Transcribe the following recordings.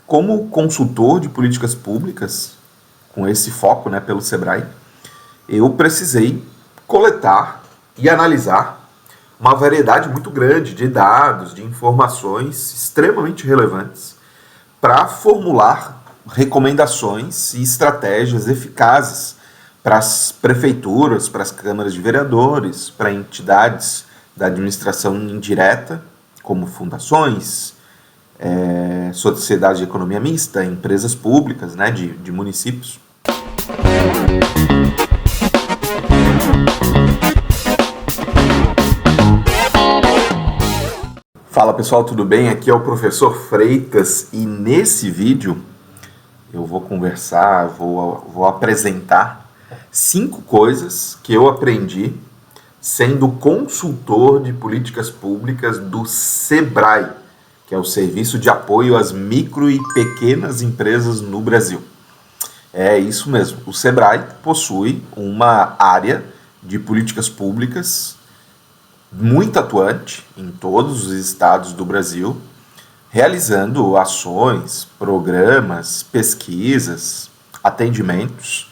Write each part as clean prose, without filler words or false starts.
Como consultor de políticas públicas, com esse foco, pelo Sebrae, eu precisei coletar e analisar uma variedade muito grande de dados, de informações extremamente relevantes para formular recomendações e estratégias eficazes para as prefeituras, para as câmaras de vereadores, para entidades da administração indireta, como fundações, sociedade de economia mista, empresas públicas, de municípios. Fala pessoal, tudo bem? Aqui é o professor Freitas e nesse vídeo eu vou conversar, vou apresentar 5 coisas que eu aprendi sendo consultor de políticas públicas do Sebrae, que é o Serviço de Apoio às Micro e Pequenas Empresas no Brasil. É isso mesmo, o Sebrae possui uma área de políticas públicas muito atuante em todos os estados do Brasil, realizando ações, programas, pesquisas, atendimentos,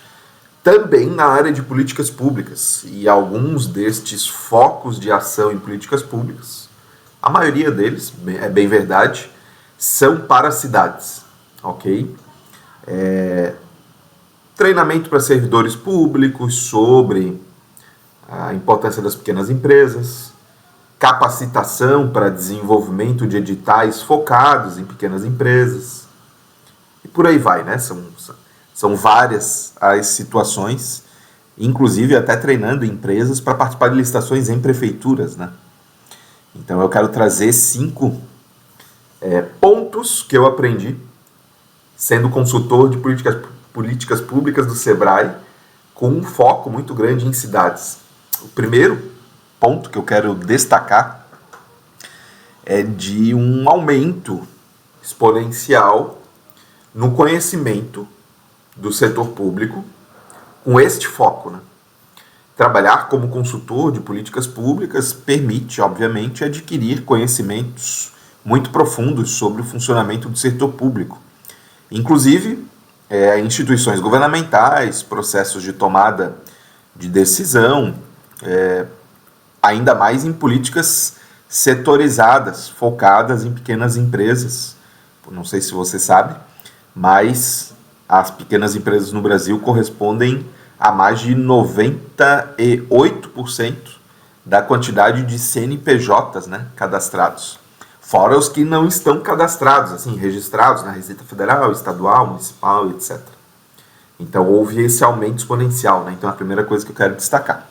também na área de políticas públicas. E alguns destes focos de ação em políticas públicas, a maioria deles, é bem verdade, são para cidades, ok? Treinamento para servidores públicos sobre a importância das pequenas empresas, capacitação para desenvolvimento de editais focados em pequenas empresas, e por aí vai, São várias as situações, inclusive até treinando empresas para participar de licitações em prefeituras, Então eu quero trazer 5 pontos que eu aprendi sendo consultor de políticas públicas do Sebrae, com um foco muito grande em cidades. O primeiro ponto que eu quero destacar é de um aumento exponencial no conhecimento do setor público com este foco. Trabalhar como consultor de políticas públicas permite, obviamente, adquirir conhecimentos muito profundos sobre o funcionamento do setor público, inclusive instituições governamentais, processos de tomada de decisão, ainda mais em políticas setorizadas, focadas em pequenas empresas. Não sei se você sabe, mas as pequenas empresas no Brasil correspondem a mais de 98% da quantidade de CNPJs, cadastrados. Fora os que não estão cadastrados, registrados na Receita Federal, Estadual, Municipal, etc. Então houve esse aumento exponencial, Então é a primeira coisa que eu quero destacar.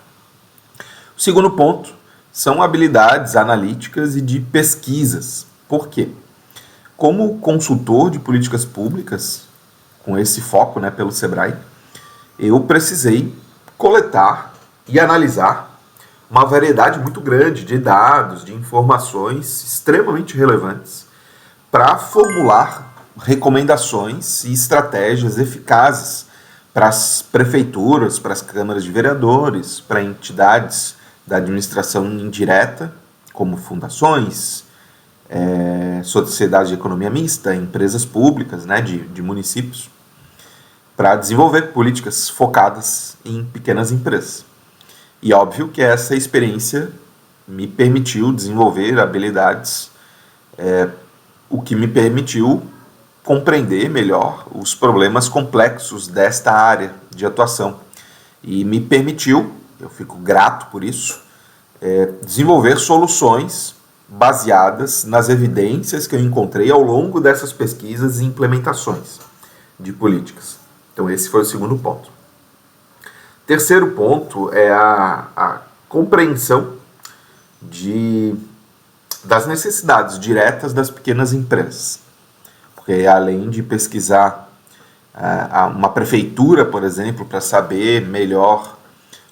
O segundo ponto são habilidades analíticas e de pesquisas. Por quê? Como consultor de políticas públicas, com esse foco, pelo Sebrae, eu precisei coletar e analisar uma variedade muito grande de dados, de informações extremamente relevantes para formular recomendações e estratégias eficazes para as prefeituras, para as câmaras de vereadores, para entidades da administração indireta, como fundações, sociedade de economia mista, empresas públicas, de municípios, para desenvolver políticas focadas em pequenas empresas. E óbvio que essa experiência me permitiu desenvolver habilidades, o que me permitiu compreender melhor os problemas complexos desta área de atuação. E me permitiu, eu fico grato por isso, desenvolver soluções baseadas nas evidências que eu encontrei ao longo dessas pesquisas e implementações de políticas. Então esse foi o segundo ponto. Terceiro ponto é a compreensão das necessidades diretas das pequenas empresas. Porque além de pesquisar uma prefeitura, por exemplo, para saber melhor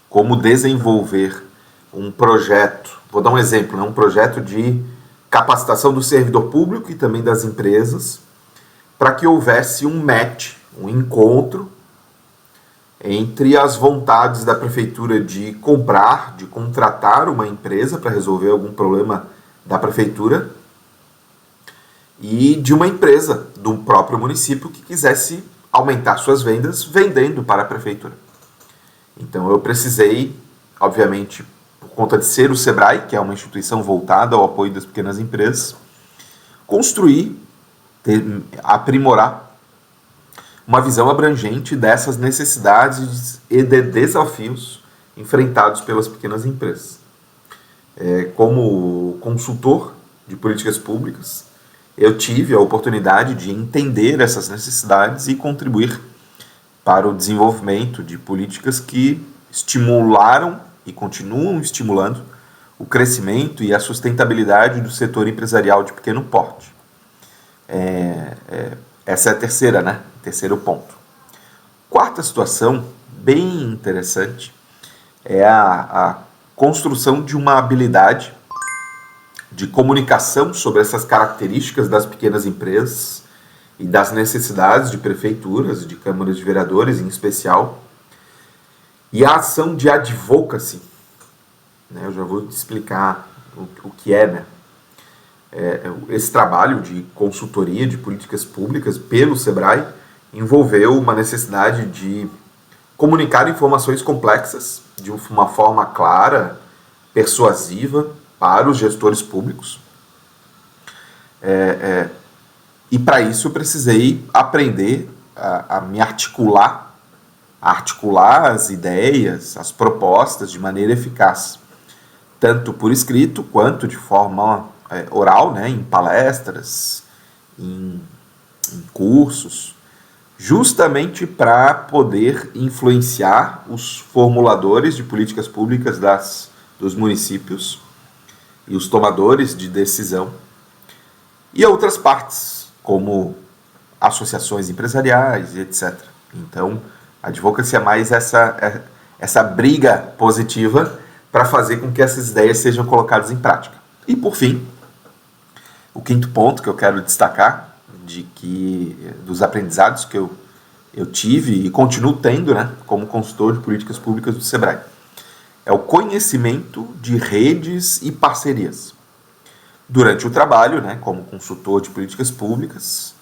como desenvolver um projeto, vou dar um exemplo, um projeto de capacitação do servidor público e também das empresas, para que houvesse um match, um encontro entre as vontades da prefeitura de comprar, de contratar uma empresa para resolver algum problema da prefeitura, e de uma empresa do próprio município que quisesse aumentar suas vendas vendendo para a prefeitura. Então eu precisei, obviamente, por conta de ser o Sebrae, que é uma instituição voltada ao apoio das pequenas empresas, construir, aprimorar uma visão abrangente dessas necessidades e de desafios enfrentados pelas pequenas empresas. Como consultor de políticas públicas, eu tive a oportunidade de entender essas necessidades e contribuir para o desenvolvimento de políticas que estimularam e continuam estimulando o crescimento e a sustentabilidade do setor empresarial de pequeno porte. Essa é a terceira, terceiro ponto. Quarta situação, bem interessante, é a construção de uma habilidade de comunicação sobre essas características das pequenas empresas e das necessidades de prefeituras, de câmaras de vereadores em especial, e a ação de advocacy. Eu já vou te explicar o que é, esse trabalho de consultoria de políticas públicas pelo Sebrae envolveu uma necessidade de comunicar informações complexas de uma forma clara, persuasiva para os gestores públicos. E para isso eu precisei aprender a me articular as ideias, as propostas de maneira eficaz, tanto por escrito quanto de forma oral, em palestras, em cursos, justamente para poder influenciar os formuladores de políticas públicas dos municípios e os tomadores de decisão e outras partes, como associações empresariais e etc. Então, a advocacy é mais essa briga positiva para fazer com que essas ideias sejam colocadas em prática. E, por fim, o quinto ponto que eu quero destacar, dos aprendizados que eu tive e continuo tendo, como consultor de políticas públicas do Sebrae, é o conhecimento de redes e parcerias. Durante o trabalho, como consultor de políticas públicas,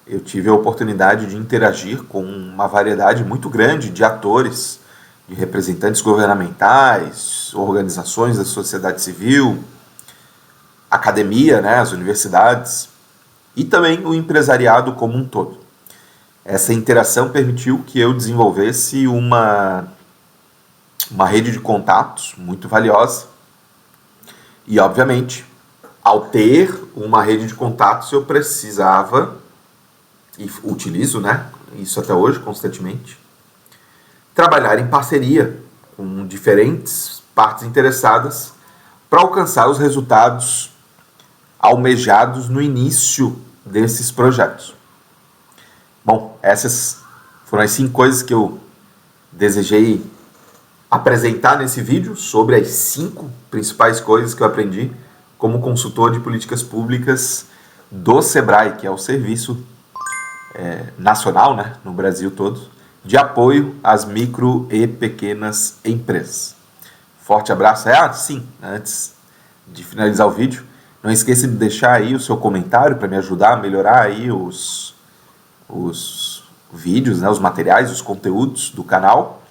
eu tive a oportunidade de interagir com uma variedade muito grande de atores, de representantes governamentais, organizações da sociedade civil, academia, as universidades, e também o empresariado como um todo. Essa interação permitiu que eu desenvolvesse uma rede de contatos muito valiosa. E, obviamente, ao ter uma rede de contatos, eu precisava, e utilizo, isso até hoje, constantemente, trabalhar em parceria com diferentes partes interessadas para alcançar os resultados almejados no início desses projetos. Bom, essas foram as 5 coisas que eu desejei apresentar nesse vídeo sobre as 5 principais coisas que eu aprendi como consultor de políticas públicas do Sebrae, que é o serviço nacional, no Brasil todo, de apoio às micro e pequenas empresas. Forte abraço. Sim, antes de finalizar o vídeo, não esqueça de deixar aí o seu comentário para me ajudar a melhorar aí os vídeos, os materiais, os conteúdos do canal.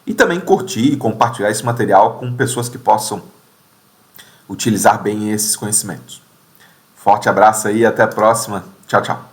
E também curtir e compartilhar esse material com pessoas que possam utilizar bem esses conhecimentos. Forte abraço aí e até a próxima. Tchau, tchau.